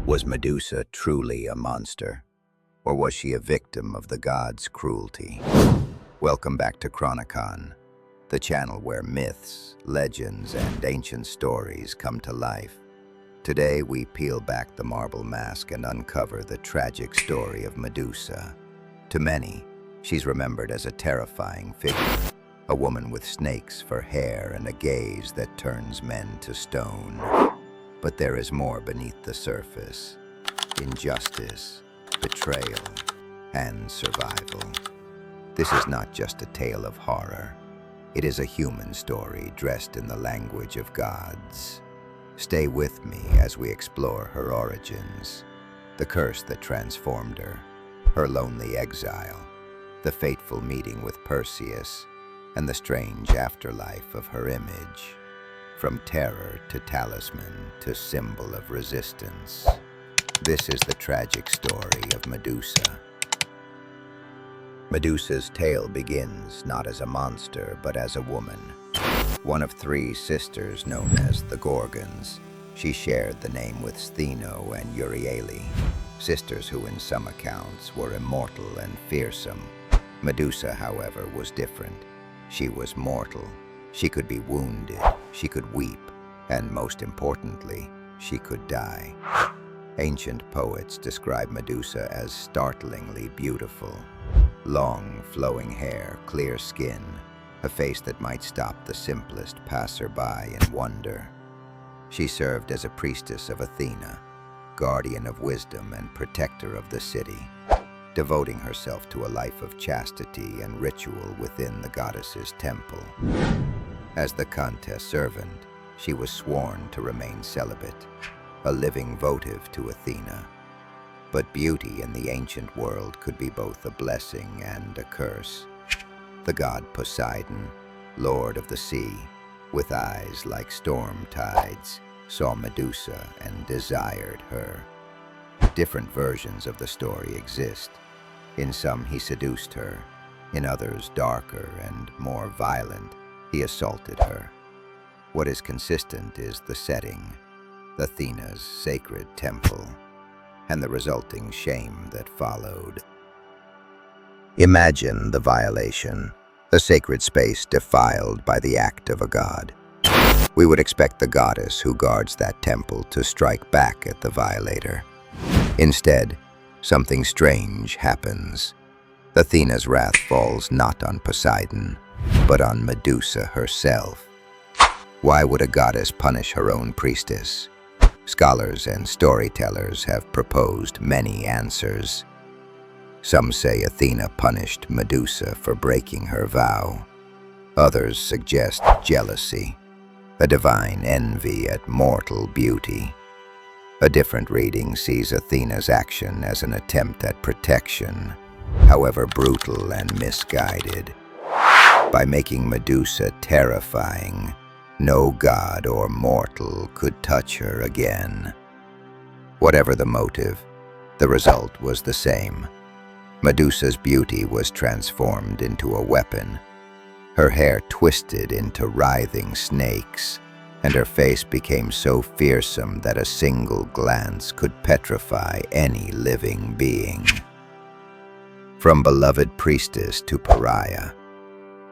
Was Medusa truly a monster, or was she a victim of the gods' cruelty? Welcome back to CHRONICON, the channel where myths, legends, and ancient stories come to life. Today we peel back the marble mask and uncover the tragic story of Medusa. To many, she's remembered as a terrifying figure, a woman with snakes for hair and a gaze that turns men to stone. But there is more beneath the surface: injustice, betrayal, and survival. This is not just a tale of horror. It is a human story dressed in the language of gods. Stay with me as we explore her origins, the curse that transformed her, her lonely exile, the fateful meeting with Perseus, and the strange afterlife of her image. From terror to talisman to symbol of resistance. This is the tragic story of Medusa. Medusa's tale begins not as a monster, but as a woman. One of three sisters known as the Gorgons. She shared the name with Stheno and Euryale, sisters who in some accounts were immortal and fearsome. Medusa, however, was different. She was mortal. She could be wounded, she could weep, and most importantly, she could die. Ancient poets describe Medusa as startlingly beautiful. Long, flowing hair, clear skin, a face that might stop the simplest passerby in wonder. She served as a priestess of Athena, guardian of wisdom and protector of the city, devoting herself to a life of chastity and ritual within the goddess's temple. As the contest servant, she was sworn to remain celibate, a living votive to Athena. But beauty in the ancient world could be both a blessing and a curse. The god Poseidon, lord of the sea, with eyes like storm tides, saw Medusa and desired her. Different versions of the story exist. In some he seduced her, in others darker and more violent, he assaulted her. What is consistent is the setting, Athena's sacred temple, and the resulting shame that followed. Imagine the violation, the sacred space defiled by the act of a god. We would expect the goddess who guards that temple to strike back at the violator. Instead, something strange happens. Athena's wrath falls not on Poseidon, but on Medusa herself. Why would a goddess punish her own priestess? Scholars and storytellers have proposed many answers. Some say Athena punished Medusa for breaking her vow. Others suggest jealousy, a divine envy at mortal beauty. A different reading sees Athena's action as an attempt at protection, however brutal and misguided. By making Medusa terrifying, no god or mortal could touch her again. Whatever the motive, the result was the same. Medusa's beauty was transformed into a weapon. Her hair twisted into writhing snakes, and her face became so fearsome that a single glance could petrify any living being. From beloved priestess to pariah,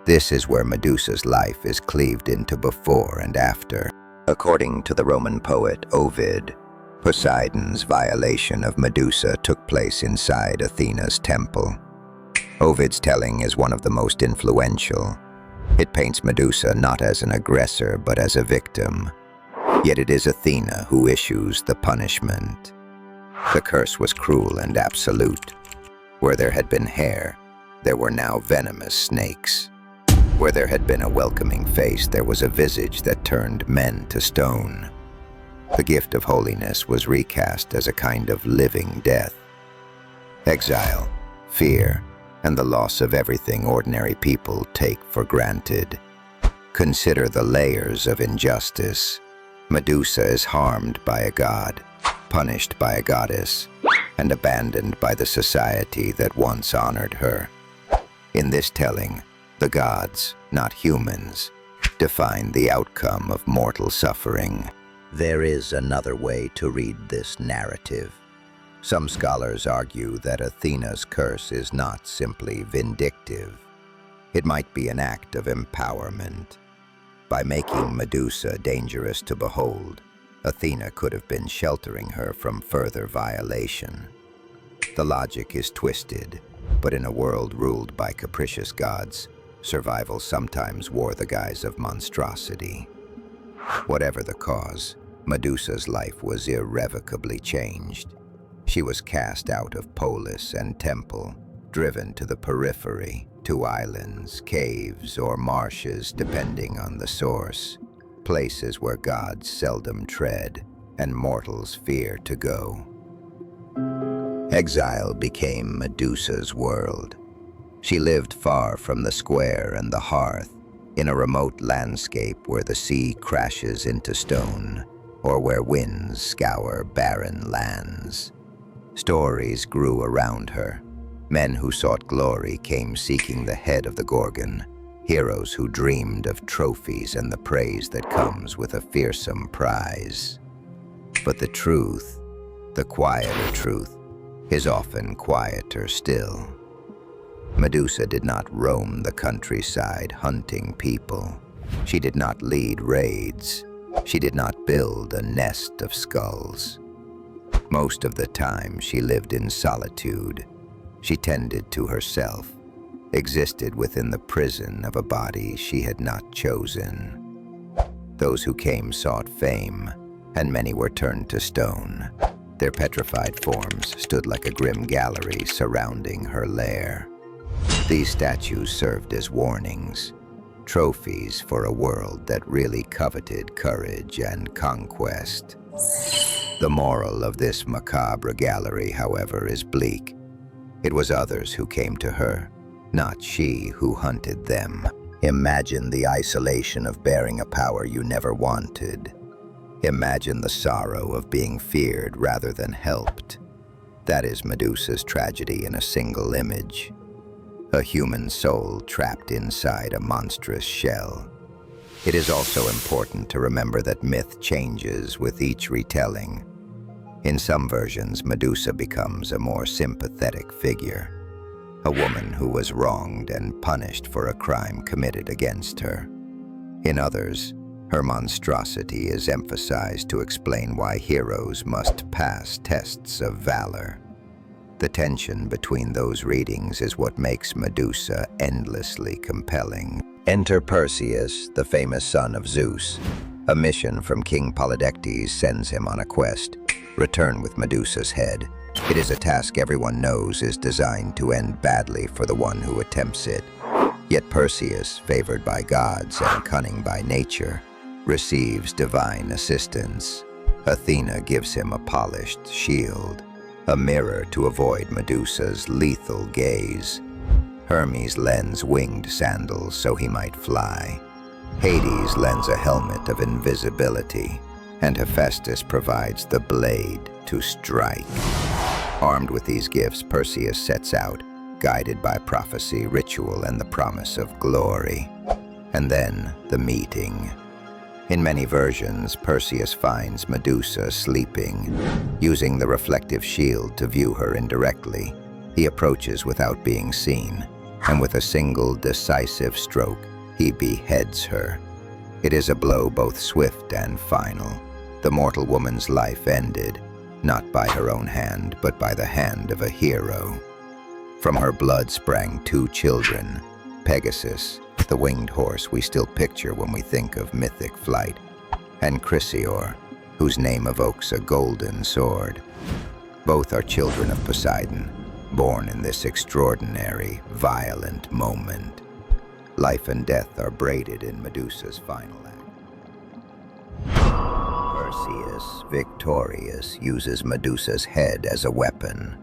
this is where Medusa's life is cleaved into before and after. According to the Roman poet Ovid, Poseidon's violation of Medusa took place inside Athena's temple. Ovid's telling is one of the most influential. It paints Medusa not as an aggressor but as a victim. Yet it is Athena who issues the punishment. The curse was cruel and absolute. Where there had been hair, there were now venomous snakes. Where there had been a welcoming face, there was a visage that turned men to stone. The gift of holiness was recast as a kind of living death. Exile, fear, and the loss of everything ordinary people take for granted. Consider the layers of injustice. Medusa is harmed by a god, punished by a goddess, and abandoned by the society that once honored her. In this telling, the gods, not humans, define the outcome of mortal suffering. There is another way to read this narrative. Some scholars argue that Athena's curse is not simply vindictive. It might be an act of empowerment. By making Medusa dangerous to behold, Athena could have been sheltering her from further violation. The logic is twisted, but in a world ruled by capricious gods, survival sometimes wore the guise of monstrosity. Whatever the cause, Medusa's life was irrevocably changed. She was cast out of polis and temple, driven to the periphery, to islands, caves, or marshes depending on the source, places where gods seldom tread and mortals fear to go. Exile became Medusa's world. She lived far from the square and the hearth, in a remote landscape where the sea crashes into stone, or where winds scour barren lands. Stories grew around her. Men who sought glory came seeking the head of the Gorgon, heroes who dreamed of trophies and the praise that comes with a fearsome prize. But the truth, the quieter truth, is often quieter still. Medusa did not roam the countryside hunting people. She did not lead raids. She did not build a nest of skulls. Most of the time, she lived in solitude. She tended to herself, existed within the prison of a body she had not chosen. Those who came sought fame, and many were turned to stone. Their petrified forms stood like a grim gallery surrounding her lair. These statues served as warnings, trophies for a world that really coveted courage and conquest. The moral of this macabre gallery, however, is bleak. It was others who came to her, not she who hunted them. Imagine the isolation of bearing a power you never wanted. Imagine the sorrow of being feared rather than helped. That is Medusa's tragedy in a single image. A human soul trapped inside a monstrous shell. It is also important to remember that myth changes with each retelling. In some versions, Medusa becomes a more sympathetic figure, a woman who was wronged and punished for a crime committed against her. In others, her monstrosity is emphasized to explain why heroes must pass tests of valor. The tension between those readings is what makes Medusa endlessly compelling. Enter Perseus, the famous son of Zeus. A mission from King Polydectes sends him on a quest. Return with Medusa's head. It is a task everyone knows is designed to end badly for the one who attempts it. Yet Perseus, favored by gods and cunning by nature, receives divine assistance. Athena gives him a polished shield, a mirror to avoid Medusa's lethal gaze. Hermes lends winged sandals so he might fly. Hades lends a helmet of invisibility, and Hephaestus provides the blade to strike. Armed with these gifts, Perseus sets out, guided by prophecy, ritual, and the promise of glory. And then, the meeting. In many versions, Perseus finds Medusa sleeping. Using the reflective shield to view her indirectly, he approaches without being seen, and with a single decisive stroke, he beheads her. It is a blow both swift and final. The mortal woman's life ended, not by her own hand, but by the hand of a hero. From her blood sprang two children, Pegasus, the winged horse we still picture when we think of mythic flight, and Chrysaor, whose name evokes a golden sword. Both are children of Poseidon, born in this extraordinary, violent moment. Life and death are braided in Medusa's final act. Perseus, victorious, uses Medusa's head as a weapon.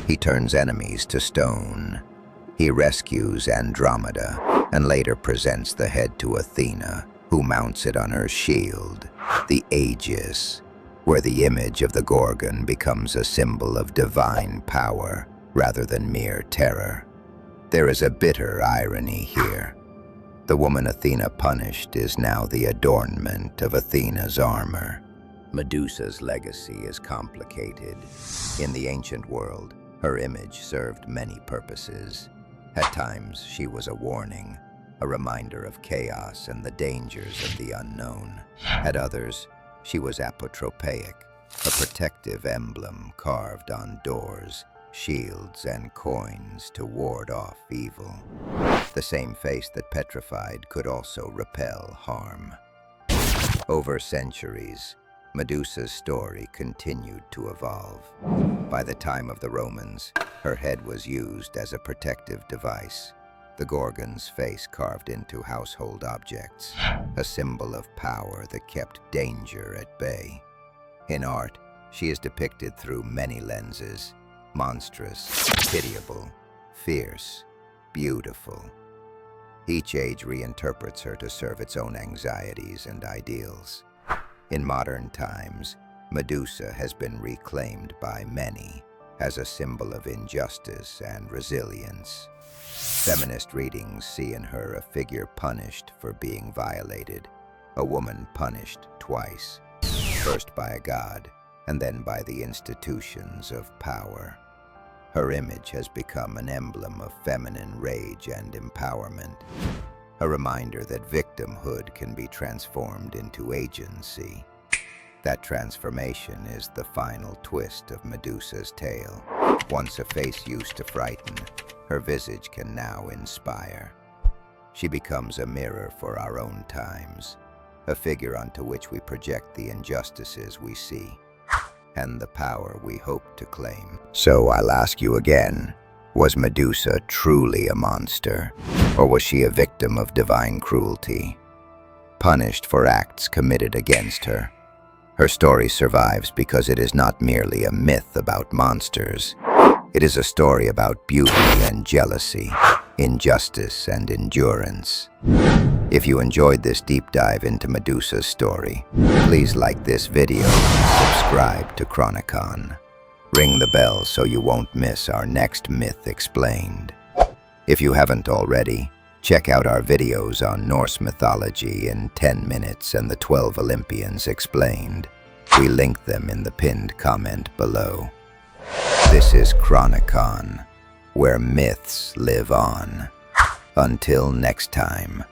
He turns enemies to stone. He rescues Andromeda, and later presents the head to Athena, who mounts it on her shield, the Aegis, where the image of the Gorgon becomes a symbol of divine power rather than mere terror. There is a bitter irony here. The woman Athena punished is now the adornment of Athena's armor. Medusa's legacy is complicated. In the ancient world, her image served many purposes. At times, she was a warning, a reminder of chaos and the dangers of the unknown. At others, she was apotropaic, a protective emblem carved on doors, shields, and coins to ward off evil. The same face that petrified could also repel harm. Over centuries, Medusa's story continued to evolve. By the time of the Romans, her head was used as a protective device, the Gorgon's face carved into household objects, a symbol of power that kept danger at bay. In art, she is depicted through many lenses: monstrous, pitiable, fierce, beautiful. Each age reinterprets her to serve its own anxieties and ideals. In modern times, Medusa has been reclaimed by many as a symbol of injustice and resilience. Feminist readings see in her a figure punished for being violated, a woman punished twice, first by a god and then by the institutions of power. Her image has become an emblem of feminine rage and empowerment, a reminder that victimhood can be transformed into agency. That transformation is the final twist of Medusa's tale. Once a face used to frighten, her visage can now inspire. She becomes a mirror for our own times, a figure onto which we project the injustices we see and the power we hope to claim. So I'll ask you again, was Medusa truly a monster, or was she a victim of divine cruelty, punished for acts committed against her? Her story survives because it is not merely a myth about monsters. It is a story about beauty and jealousy, injustice and endurance. If you enjoyed this deep dive into Medusa's story, please like this video and subscribe to CHRONICON. Ring the bell so you won't miss our next myth explained. If you haven't already, check out our videos on Norse mythology in 10 minutes and the 12 Olympians explained. We link them in the pinned comment below. This is CHRONICON, where myths live on. Until next time.